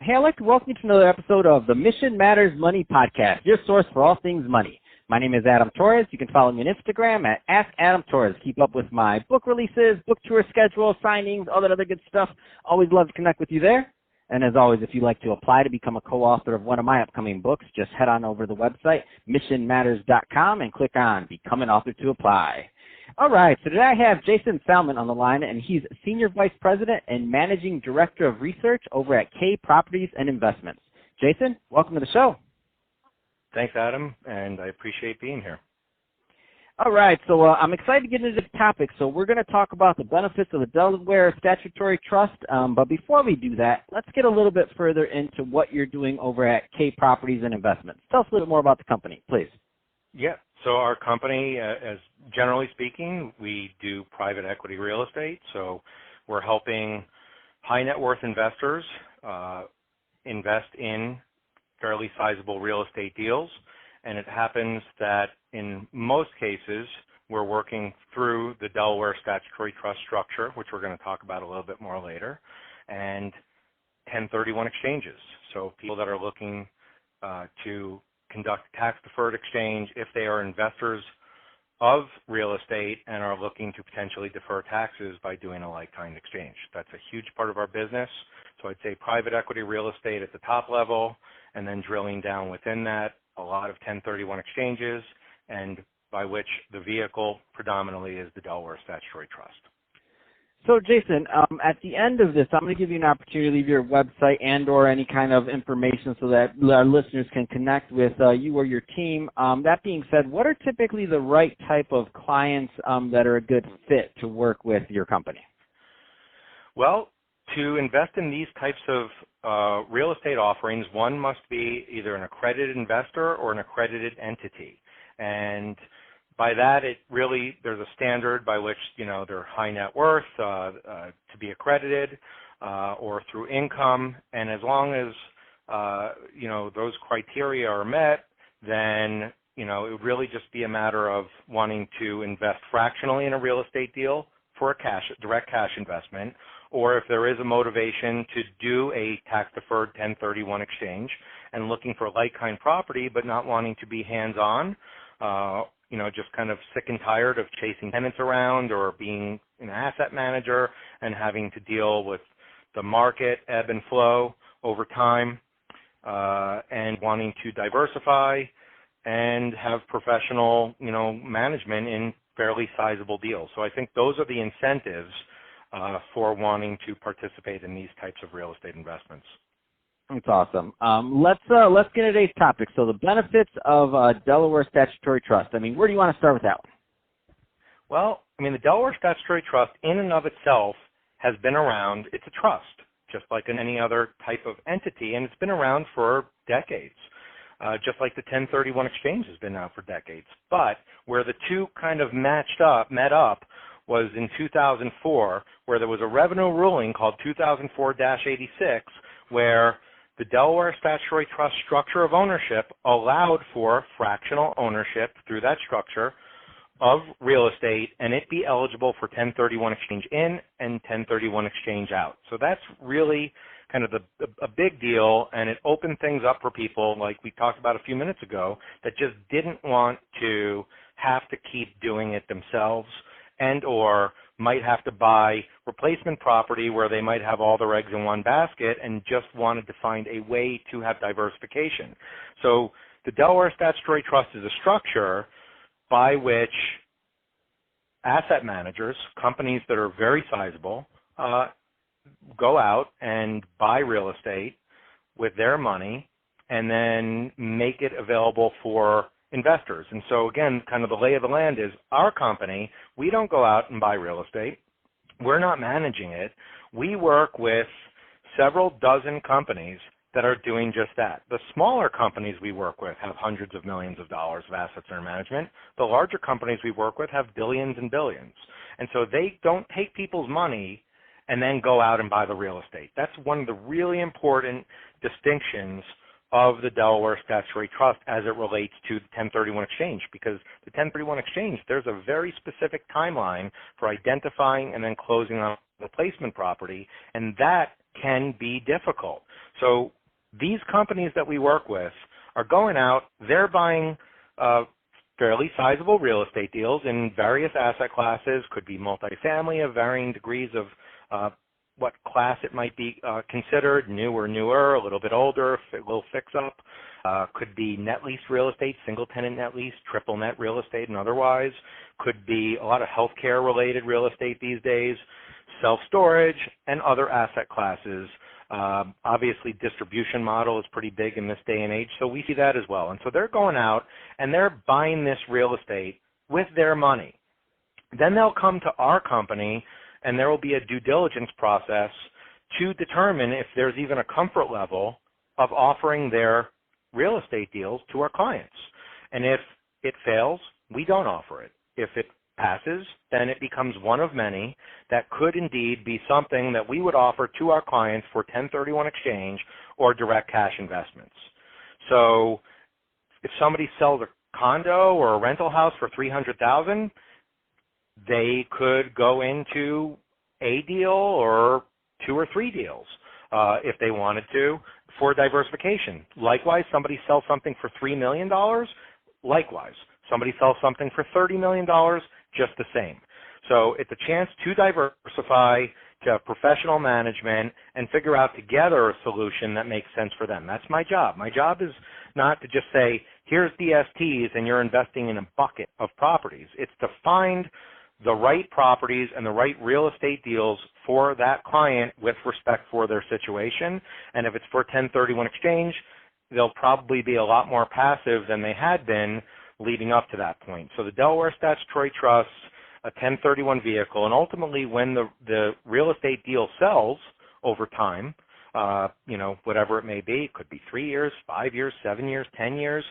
Hey, I'd like to welcome you to another episode of the Mission Matters Money Podcast, your source for all things money. My name is Adam Torres. You can follow me on Instagram at AskAdamTorres. Keep up with my book releases, book tour schedule, signings, all that other good stuff. Always love to connect with you there. And as always, if you'd like to apply to become a co-author of one of my upcoming books, just head on over to the website, missionmatters.com, and click on Become an Author to apply. All right, so today I have Jason Salmon on the line, and he's Senior Vice President and Managing Director of Research over at K Properties and Investments. Jason, welcome to the show. Thanks, Adam, and I appreciate being here. All right, so I'm excited to get into this topic. So we're going to talk about the benefits of the Delaware Statutory Trust, but before we do that, let's get a little bit further into what you're doing over at K Properties and Investments. Tell us a little bit more about the company, please. Yeah, so our company, as generally speaking, we do private equity real estate. So we're helping high net worth investors invest in fairly sizable real estate deals. And it happens that in most cases, we're working through the Delaware Statutory Trust structure, which we're going to talk about a little bit more later, and 1031 exchanges. So people that are looking to conduct tax-deferred exchange if they are investors of real estate and are looking to potentially defer taxes by doing a like-kind exchange. That's a huge part of our business. So I'd say private equity real estate at the top level, and then drilling down within that, a lot of 1031 exchanges, and by which the vehicle predominantly is the Delaware Statutory Trust. So, Jason, at the end of this, I'm going to give you an opportunity to leave your website and or any kind of information so that our listeners can connect with you or your team. That being said, what are typically the right type of clients that are a good fit to work with your company? Well, to invest in these types of real estate offerings, one must be either an accredited investor or an accredited entity. And by that, there's a standard by which, they're high net worth to be accredited or through income. And as long as, those criteria are met, then, it would really just be a matter of wanting to invest fractionally in a real estate deal for a direct cash investment, or if there is a motivation to do a tax-deferred 1031 exchange and looking for like-kind property but not wanting to be hands-on, just kind of sick and tired of chasing tenants around or being an asset manager and having to deal with the market ebb and flow over time, and wanting to diversify and have professional, management in fairly sizable deals. So I think those are the incentives for wanting to participate in these types of real estate investments. That's awesome. Let's get into today's topic. So the benefits of Delaware Statutory Trust. Where do you want to start with that one? Well, the Delaware Statutory Trust in and of itself has been around. It's a trust, just like in any other type of entity, and it's been around for decades. Just like the 1031 exchange has been out for decades. But where the two kind of met up, was in 2004, where there was a revenue ruling called 2004-86, where the Delaware Statutory Trust structure of ownership allowed for fractional ownership through that structure of real estate, and it be eligible for 1031 exchange in and 1031 exchange out. So that's really kind of a big deal, and it opened things up for people, like we talked about a few minutes ago, that just didn't want to have to keep doing it themselves and or might have to buy replacement property where they might have all their eggs in one basket and just wanted to find a way to have diversification. So the Delaware Statutory Trust is a structure by which asset managers, companies that are very sizable, go out and buy real estate with their money and then make it available for investors. And so again, kind of the lay of the land is our company, we don't go out and buy real estate. We're not managing it. We work with several dozen companies that are doing just that. The smaller companies we work with have hundreds of millions of dollars of assets under management. The larger companies we work with have billions and billions. And so they don't take people's money and then go out and buy the real estate. That's one of the really important distinctions of the Delaware Statutory Trust as it relates to the 1031 exchange, because the 1031 exchange, there's a very specific timeline for identifying and then closing on the placement property, and that can be difficult. So these companies that we work with are going out, they're buying fairly sizable real estate deals in various asset classes, could be multifamily of varying degrees of what class it might be considered, new or newer, a little bit older, a little fix-up. Could be net lease real estate, single-tenant net lease, triple net real estate and otherwise. Could be a lot of healthcare-related real estate these days, self-storage, and other asset classes. Obviously, distribution model is pretty big in this day and age, so we see that as well. And so they're going out and they're buying this real estate with their money. Then they'll come to our company and there will be a due diligence process to determine if there's even a comfort level of offering their real estate deals to our clients. And if it fails, we don't offer it. If it passes, then it becomes one of many that could indeed be something that we would offer to our clients for 1031 exchange or direct cash investments. So if somebody sells a condo or a rental house for $300,000, they could go into a deal or 2 or 3 deals if they wanted to for diversification. Likewise, somebody sells something for $3 million, likewise. Somebody sells something for $30 million, just the same. So it's a chance to diversify, to have professional management, and figure out together a solution that makes sense for them. That's my job. My job is not to just say, here's DSTs and you're investing in a bucket of properties. It's to find the right properties and the right real estate deals for that client with respect for their situation. And if it's for 1031 exchange, they'll probably be a lot more passive than they had been leading up to that point. So the Delaware Statutory Trusts, a 1031 vehicle, and ultimately when the real estate deal sells over time, whatever it may be, it could be 3 years, 5 years, 7 years, 10 years,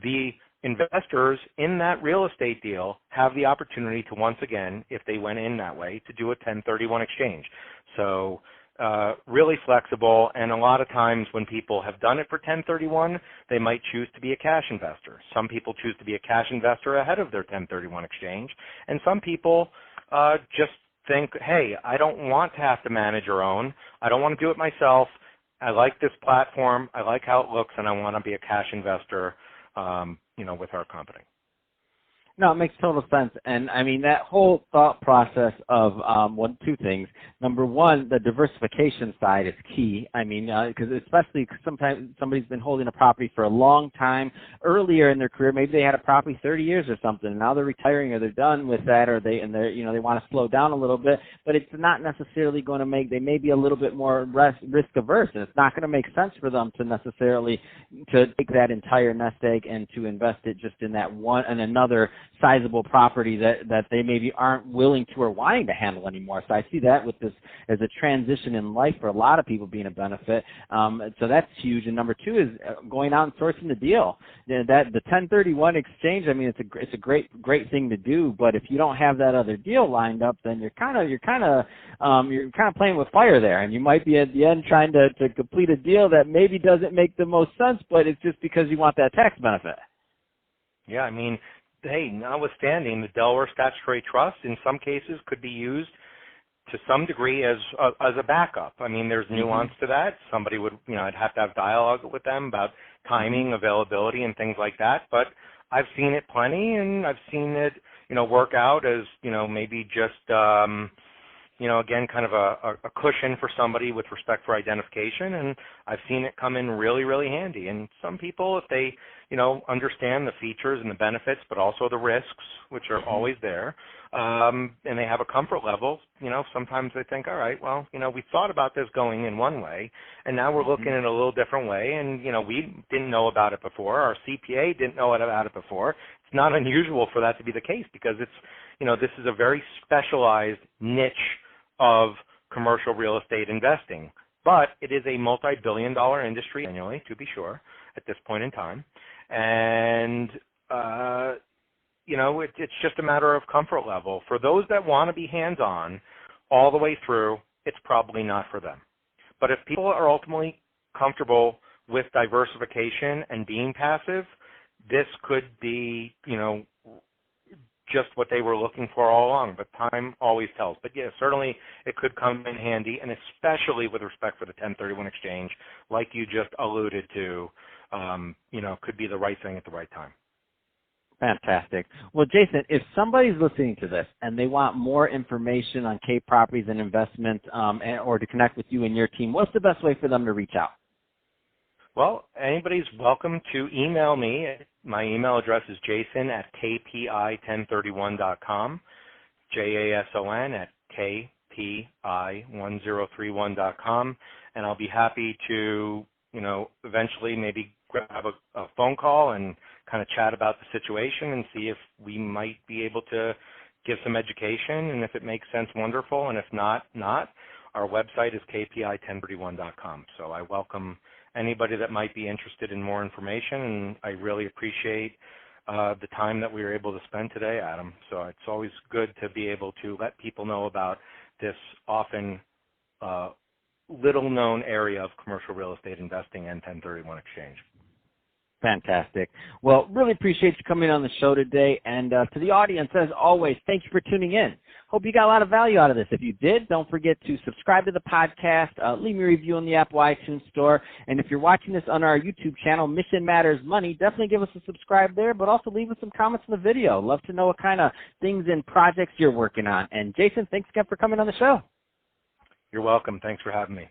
the investors in that real estate deal have the opportunity to once again, if they went in that way, to do a 1031 exchange. So really flexible, and a lot of times when people have done it for 1031, they might choose to be a cash investor. Some people choose to be a cash investor ahead of their 1031 exchange, and some people just think, hey, I don't want to have to manage or own. I don't want to do it myself. I like this platform. I like how it looks, and I want to be a cash investor with our company. No, it makes total sense. And I mean, that whole thought process of two things. Number one, the diversification side is key. I mean, because especially sometimes somebody's been holding a property for a long time earlier in their career. Maybe they had a property 30 years or something, and now they're retiring or they're done with that, or they want to slow down a little bit, but it's not necessarily going to they may be a little bit more risk averse, and it's not going to make sense for them to necessarily to take that entire nest egg and to invest it just in that one and another sizable property that they maybe aren't willing to or wanting to handle anymore. So I see that with this as a transition in life for a lot of people being a benefit. So that's huge. And number two is going out and sourcing the deal. That the 1031 exchange, I mean, it's a great thing to do. But if you don't have that other deal lined up, then you're kind of playing with fire there, and you might be at the end trying to complete a deal that maybe doesn't make the most sense, but it's just because you want that tax benefit. Yeah, I mean, hey, notwithstanding, the Delaware Statutory Trust in some cases could be used to some degree as a backup. I mean, there's nuance to that. Somebody would, I'd have to have dialogue with them about timing, availability, and things like that. But I've seen it plenty, and I've seen it, work out as, maybe just, again, kind of a cushion for somebody with respect for identification. And I've seen it come in really, really handy. And some people, if they, understand the features and the benefits, but also the risks, which are always there, and they have a comfort level, sometimes they think, all right, well, we thought about this going in one way, and now we're looking at it a little different way, and, we didn't know about it before. Our CPA didn't know about it before. It's not unusual for that to be the case because it's, this is a very specialized niche of commercial real estate investing. But it is a multi-billion-dollar industry annually, to be sure, at this point in time. And, it's just a matter of comfort level. For those that want to be hands-on all the way through, it's probably not for them. But if people are ultimately comfortable with diversification and being passive, this could be, just what they were looking for all along, but time always tells. But yeah, certainly it could come in handy, and especially with respect for the 1031 exchange, like you just alluded to, could be the right thing at the right time. Fantastic. Well, Jason, if somebody's listening to this and they want more information on Cape Properties and investment or to connect with you and your team, what's the best way for them to reach out? Well, anybody's welcome to email me. My email address is jason@kpi1031.com, jason@kpi1031.com, and I'll be happy to, eventually maybe grab a phone call and kind of chat about the situation and see if we might be able to give some education, and if it makes sense, wonderful, and if not. Our website is kpi1031.com, so I welcome anybody that might be interested in more information, and I really appreciate the time that we were able to spend today, Adam. So it's always good to be able to let people know about this often little-known area of commercial real estate investing and 1031 exchange. Fantastic. Well, really appreciate you coming on the show today. And to the audience, as always, thank you for tuning in. Hope you got a lot of value out of this. If you did, don't forget to subscribe to the podcast, leave me a review on the Apple iTunes Store. And if you're watching this on our YouTube channel, Mission Matters Money, definitely give us a subscribe there, but also leave us some comments in the video. Love to know what kind of things and projects you're working on. And Jason, thanks again for coming on the show. You're welcome. Thanks for having me.